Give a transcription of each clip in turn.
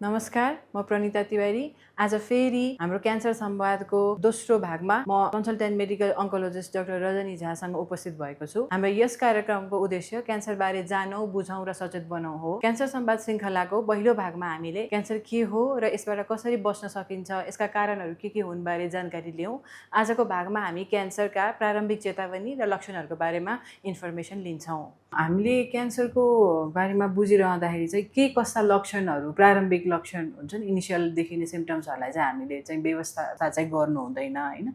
नमस्कार, म प्रणिता तिवारी। आज फेरि हाम्रो क्यान्सर संवादको दोस्रो भागमा म कन्सल्टेन्ट मेडिकल अन्कोलोजिस्ट डाक्टर रजनी झासँग उपस्थित भएको छु। हाम्रो यस कार्यक्रमको उद्देश्य क्यान्सरबारे जानौँ, बुझौँ र सचेत बनाउँ हो। क्यान्सर संवाद श्रृङ्खलाको पहिलो भागमा हामीले क्यान्सर के हो र यसबाट कसरी बच्न सकिन्छ, यसका कारणहरू के हुन् बारे जानकारी लियौँ। आजको भागमा हामी क्यान्सरका प्रारम्भिक चेतावनी र लक्षणहरूको बारेमा इन्फर्मेसन लिन्छौँ। हामीले क्यान्सरको बारेमा बुझिरहँदाखेरि चाहिँ के कस्ता लक्षणहरू, प्रारम्भिक लक्षण हुन्छ नि, इनिसियल देखिने सिम्पटम्सहरूलाई चाहिँ हामीले चाहिँ व्यवस्था चाहिँ गर्नु हुँदैन हैन,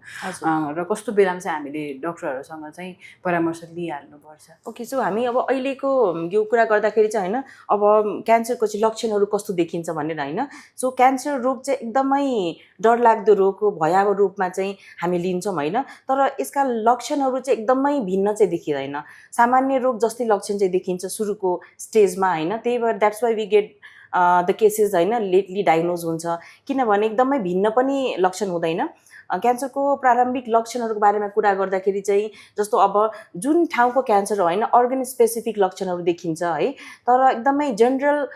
र कस्तो बेलामा चाहिँ हामीले डक्टरहरूसँग चाहिँ परामर्श लिइहाल्नुपर्छ। ओके, सो हामी अब अहिलेको यो कुरा गर्दाखेरि चाहिँ हैन, अब क्यान्सरको चाहिँ लक्षणहरू कस्तो देखिन्छ भनेर हैन। सो क्यान्सर रोग चाहिँ एकदमै डरलाग्दो रोग हो, भयावह रूपमा चाहिँ हामी लिन्छौँ हैन। तर यसका लक्षणहरू चाहिँ एकदमै भिन्न चाहिँ देखिँदैन। सामान्य रोग जस्तै लक्षण चाहिँ देखिन्छ सुरुको स्टेजमा हैन। त्यही भएर that's why we get the cases हैन लेटली डायग्नोज हुन्छ, किनभने एकदमै भिन्न पनि लक्षण हुँदैन। क्यान्सरको प्रारम्भिक लक्षणहरूको बारेमा कुरा गर्दाखेरि चाहिँ जस्तो अब जुन ठाउँको क्यान्सर हो हैन, अर्गन स्पेसिफिक लक्षणहरू देखिन्छ है। तर एकदमै जनरल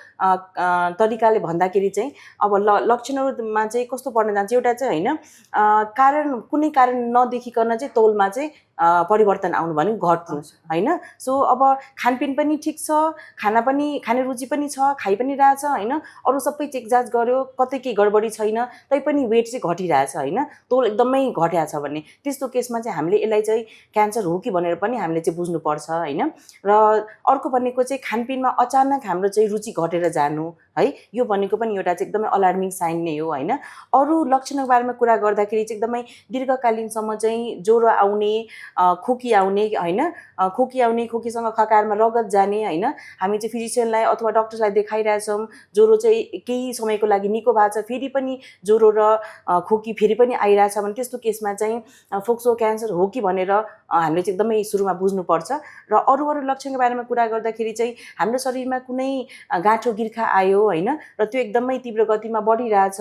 तरिकाले भन्दाखेरि चाहिँ अब लक्षणहरूमा चाहिँ कस्तो पर्न जान्छ, एउटा चाहिँ हैन कुनै कारण नदेखिकन चाहिँ तौलमा चाहिँ परिवर्तन आउनु भने घट्नु हैन। सो अब खानपिन पनि ठिक छ, खाने रुचि पनि छ, खाइ पनि रहेछ हैन, अरू सबै चेक जाँच गर्यो, कतै केही गडबडी छैन, तैपनि वेट चाहिँ घटिरहेछ हैन, तौल एकदमै घट्या छ भने त्यस्तो केसमा चाहिँ हामीले यसलाई चाहिँ क्यान्सर हो कि भनेर पनि हामीले चाहिँ बुझ्नुपर्छ हैन। र अर्को भनेको चाहिँ खानपिनमा अचानक हाम्रो चाहिँ रुचि घटेर जानु है, यो भनेको पनि एउटा चाहिँ एकदमै अलार्मिङ साइन नै हो हैन। अरू लक्षणको बारेमा कुरा गर्दाखेरि चाहिँ एकदमै दीर्घकालीनसम्म चाहिँ ज्वरो आउने, खोकी आउने हैन, खोकीसँग खकारमा रगत जाने हैन। हामी चाहिँ फिजिसियनलाई अथवा डक्टरलाई देखाइरहेछौँ, ज्वरो चाहिँ केही समयको लागि निको भएको छ, फेरि पनि ज्वरो र खोकी फेरि पनि आइरहेछ भने त्यस्तो केसमा चाहिँ फोक्सो क्यान्सर हो कि भनेर हामीले चाहिँ एकदमै सुरुमा बुझ्नुपर्छ। र अरू लक्षणको बारेमा कुरा गर्दाखेरि चाहिँ हाम्रो शरीरमा कुनै गाँठो गिर्खा आयो हैन, र त्यो एकदमै तीव्र गतिमा बढिरहेछ,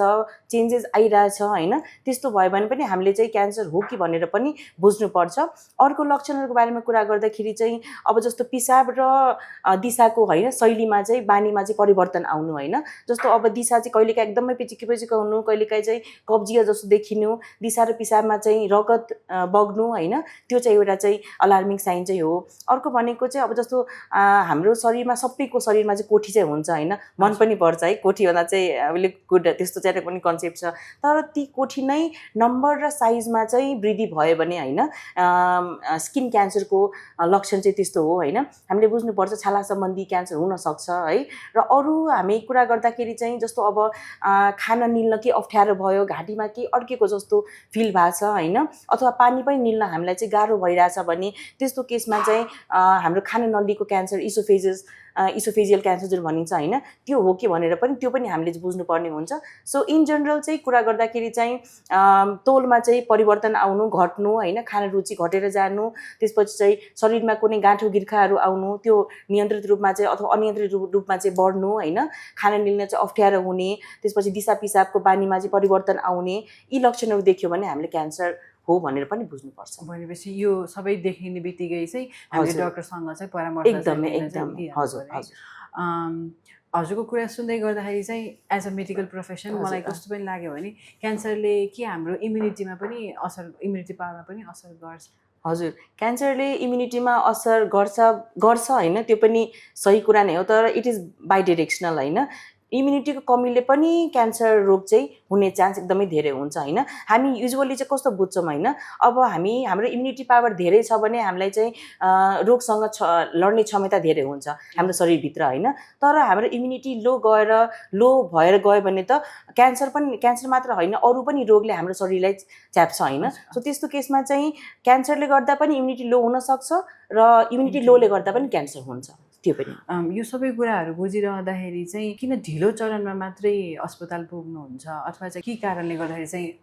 चेन्जेस आइरहेछ हैन, त्यस्तो भयो भने पनि हामीले चाहिँ क्यान्सर हो कि भनेर पनि बुझ्नुपर्छ। अर्को लक्षणहरूको बारेमा कुरा गर्दाखेरि चाहिँ अब जस्तो पिसाब र दिशाको हैन शैलीमा चाहिँ बानीमा चाहिँ परिवर्तन आउनु हैन। जस्तो अब दिशा चाहिँ कहिलेकाहीँ एकदमै पेचिकी हुनु, कहिलेकाहीँ चाहिँ कब्जियत जस्तो देखिनु, दिशा र पिसाबमा चाहिँ रगत बग्नु हैन, त्यो चाहिँ एउटा चाहिँ अलार्मिङ साइन चाहिँ हो। अर्को भनेको चाहिँ अब जस्तो हाम्रो शरीरमा सबैको शरीरमा चाहिँ कोठी चाहिँ हुन्छ हैन, मन पनि पर्छ है कोठी भन्दा चाहिँ अहिले गुड, त्यस्तो चाहिँ पनि कन्सेप्ट छ। तर ती कोठी नै नम्बर र साइजमा चाहिँ वृद्धि भयो भने हैन स्किन क्यान्सरको लक्षण चाहिँ त्यस्तो हो हैन। हामीले बुझ्नुपर्छ छाला सम्बन्धी क्यान्सर हुन सक्छ है। र अरू हामी कुरा गर्दाखेरि चाहिँ जस्तो अब खाना निल्न के अप्ठ्यारो भयो, घाँटीमा के अड्केको जस्तो फिल भएको छ हैन, अथवा पानी पनि निल्न हामीलाई चाहिँ गाह्रो भइरहेछ भने त्यस्तो केसमा चाहिँ हाम्रो खाना नलीको क्यान्सर, इसोफेजियल क्यान्सर जुन भनिन्छ हैन, त्यो हो कि भनेर पनि त्यो पनि हामीले बुझ्नुपर्ने हुन्छ। सो इन जनरल चाहिँ कुरा गर्दाखेरि चाहिँ तौलमा चाहिँ परिवर्तन आउनु, घट्नु हैन, खाना रुचि घटेर जानु, त्यसपछि चाहिँ शरीरमा कुनै गाँठो गिर्खाहरू आउनु, त्यो नियन्त्रित रूपमा चाहिँ अथवा अनियन्त्रित रूपमा चाहिँ बढ्नु हैन, खाना निल्न चाहिँ अप्ठ्यारो हुने, त्यसपछि दिशा पिसाबको बानीमा चाहिँ परिवर्तन आउने, यी लक्षणहरू देख्यो भने हामीले क्यान्सर हो भनेर पनि बुझ्नुपर्छ। भनेपछि यो सबै देखिने बित्तिकै चाहिँ हामीले डक्टरसँग चाहिँ परामर्श एकदमै हजुर। हजुरको कुरा सुन्दै गर्दाखेरि चाहिँ एज अ मेडिकल प्रोफेसन मलाई कस्तो पनि लाग्यो भने क्यान्सरले के हाम्रो इम्युनिटी पावरमा पनि असर गर्छ? हजुर, क्यान्सरले इम्युनिटीमा असर गर्छ हैन, त्यो पनि सही कुरा नै हो। तर इट इज बाई डिरेक्सनल हैन। इम्युनिटीको कमीले पनि क्यान्सर रोग चाहिँ हुने चान्स एकदमै धेरै हुन्छ हैन। हामी युजुअली चाहिँ कस्तो बुझ्छौँ हैन, अब हाम्रो इम्युनिटी पावर धेरै छ भने हामीलाई चाहिँ रोगसँग लड्ने क्षमता धेरै हुन्छ हाम्रो शरीरभित्र हैन। तर हाम्रो इम्युनिटी लो भएर गयो भने त क्यान्सर मात्र हैन, अरू पनि रोगले हाम्रो शरीरलाई च्याप्छ हैन। सो त्यस्तो केसमा चाहिँ क्यान्सरले गर्दा पनि इम्युनिटी लो हुन सक्छ र इम्युनिटी लोले गर्दा पनि क्यान्सर हुन्छ। त्यो पनि यो सबै कुराहरू बुझिरहँदाखेरि चाहिँ किन ढिलो चरणमा मात्रै अस्पताल पुग्नुहुन्छ, अथवा चाहिँ के कारणले गर्दाखेरि चाहिँ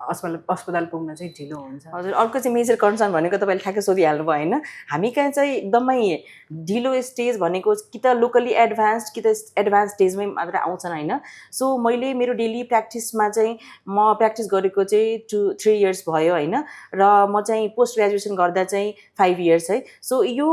अस्पताल पुग्न चाहिँ ढिलो हुन्छ? हजुर, अर्को चाहिँ मेजर कन्सर्न भनेको तपाईँले ठ्याक्कै सोधिहाल्नु भयो हैन। हामी कहाँ चाहिँ एकदमै ढिलो स्टेज भनेको कि त लोकली एडभान्स्ड कि त एडभान्स स्टेजमै मात्र आउँछन् हैन। सो मैले मेरो डेली प्र्याक्टिसमा चाहिँ म प्र्याक्टिस गरेको चाहिँ 2-3 इयर्स भयो हैन, र म चाहिँ पोस्ट ग्रेजुएसन गर्दा चाहिँ 5 इयर्स है। सो यो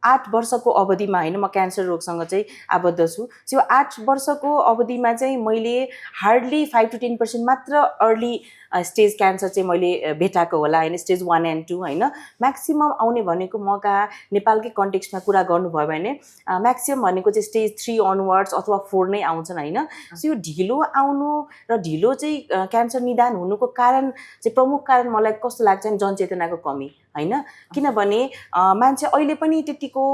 8 वर्षको अवधिमा होइन म क्यान्सर रोगसँग चाहिँ आबद्ध छु। सो 8 वर्षको अवधिमा चाहिँ मैले हार्डली 5 to 10% मात्र अर्ली स्टेज क्यान्सर चाहिँ मैले भेटाएको होला होइन, स्टेज 1 and 2 होइन। म्याक्सिमम आउने भनेको म कहाँ नेपालकै कन्टेक्स्टमा कुरा गर्नुभयो भने म्याक्सिमम भनेको चाहिँ स्टेज 3 अनवर्ड्स अथवा 4 नै आउँछन् होइन। सो यो ढिलो आउनु र ढिलो चाहिँ क्यान्सर निदान हुनुको कारण चाहिँ प्रमुख कारण मलाई कस्तो लाग्छ भने जनचेतनाको कमी होइन। किनभने मान्छे अहिले पनि त्यतिको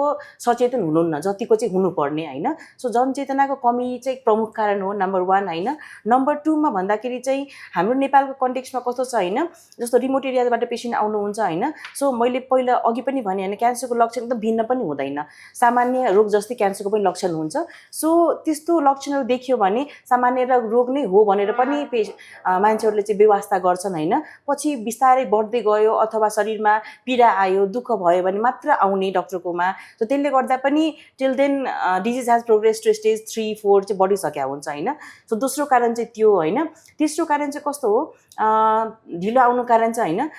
सचेतन हुनुहुन्न जतिको चाहिँ हुनुपर्ने होइन। सो जनचेतनाको कमी चाहिँ प्रमुख कारण हो नम्बर 1 होइन। नम्बर 2 मा भन्दाखेरि चाहिँ हाम्रो नेपालको कन्टेक्स्टमा कस्तो छ होइन, जस्तो रिमोट एरियाबाट पेसेन्ट आउनुहुन्छ होइन। सो मैले पहिला अघि पनि भने होइन, क्यान्सरको लक्षण एकदम भिन्न पनि हुँदैन, सामान्य रोग जस्तै क्यान्सरको पनि लक्षण हुन्छ। सो त्यस्तो लक्षणहरू देखियो भने सामान्य रोग नै हो भनेर पनि मान्छेहरूले चाहिँ व्यवस्था गर्छन् होइन। पछि बिस्तारै बढ्दै गयो अथवा शरीरमा पीडा आयो, दुःख भयो भने मात्र आउने डक्टरकोमा। सो त्यसले गर्दा पनि till then disease has progress to stage 3 4 चाहिँ बढिसक्या हुन्छ होइन। सो दोस्रो कारण चाहिँ त्यो होइन। तेस्रो कारण चाहिँ कस्तो हो, ढिलो आउनु कारण चाहिँ होइन,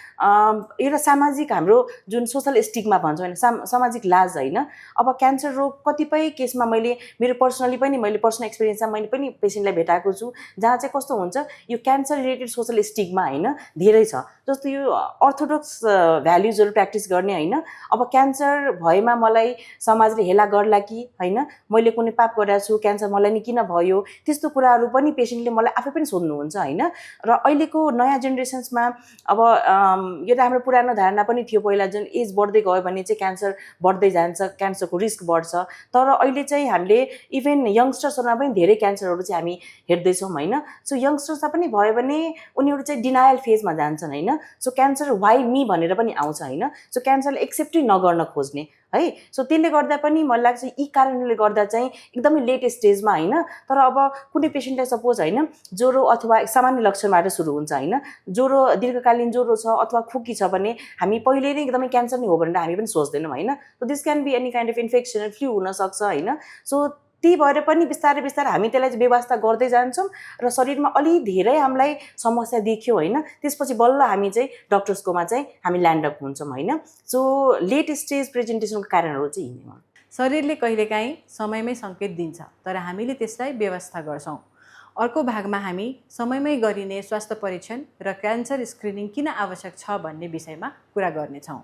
एउटा सामाजिक हाम्रो जुन सोसल स्टिगमा भन्छौँ होइन, सामाजिक लाज होइन। अब क्यान्सर रोग कतिपय केसमा मेरो पर्सनली पनि मैले पर्सनल एक्सपिरियन्समा मैले पनि पेसेन्टलाई भेटाएको छु जहाँ चाहिँ कस्तो हुन्छ, यो क्यान्सर रिलेटेड सोसल स्टिगमा होइन धेरै छ। जस्तो यो अर्थोडक्स भ्याल्युजहरू प्र्याक्टिस गर्ने होइन। अब क्यान्सर भएमा मलाई समाजले हेला गर्ला कि होइन, मैले कुनै पाप गरेको छु, क्यान्सर मलाई नि किन भयो, त्यस्तो कुराहरू पनि पेसेन्टले मलाई आफै पनि सोध्नुहुन्छ होइन। र अहिलेको नयाँ जेनेरेसन्समा अब यो त हाम्रो पुरानो धारणा पनि थियो, पहिला जुन एज बढ्दै गयो भने चाहिँ क्यान्सर बढ्दै जान्छ, क्यान्सरको रिस्क बढ्छ। तर अहिले चाहिँ हामीले इभन यङ्स्टर्सहरूमा पनि धेरै क्यान्सरहरू चाहिँ हामी हेर्दैछौँ होइन। सो यङ्स्टर्समा पनि भयो भने उनीहरू चाहिँ डिनायल फेजमा जान्छन् होइन। सो क्यान्सर वाइ मी भनेर पनि आउँछ होइन। सो क्यान्सरले एक्सेप्टै नगर्न खोज्ने है। सो त्यसले गर्दा पनि मलाई लाग्छ यी कारणले गर्दा चाहिँ एकदमै लेट स्टेजमा होइन। तर अब कुनै पेसेन्टलाई सपोज होइन ज्वरो अथवा सामान्य लक्षणबाट सुरु हुन्छ होइन, ज्वरो दीर्घकालीन ज्वरो छ अथवा खोकी छ भने हामी पहिले नै एकदमै क्यान्सर नै हो भनेर हामी पनि सोच्दैनौँ होइन। So this can be any kind of infection, flu हुनसक्छ होइन। सो त्यही भएर पनि बिस्तारै बिस्तारै हामी त्यसलाई चाहिँ व्यवस्था गर्दै जान्छौँ र शरीरमा अलि धेरै हामीलाई समस्या देखियो होइन, त्यसपछि बल्ल हामी चाहिँ डक्टर्सकोमा चाहिँ हामी ल्यान्ड अप हुन्छौँ होइन। सो लेट स्टेज प्रेजेन्टेसनको कारणहरू चाहिँ यिनै हो। शरीरले कहिलेकाहीँ समयमै सङ्केत दिन्छ तर हामीले त्यसलाई व्यवस्था गर्छौँ। अर्को भागमा हामी समयमै गरिने स्वास्थ्य परीक्षण र क्यान्सर स्क्रिनिङ किन आवश्यक छ भन्ने विषयमा कुरा गर्नेछौँ।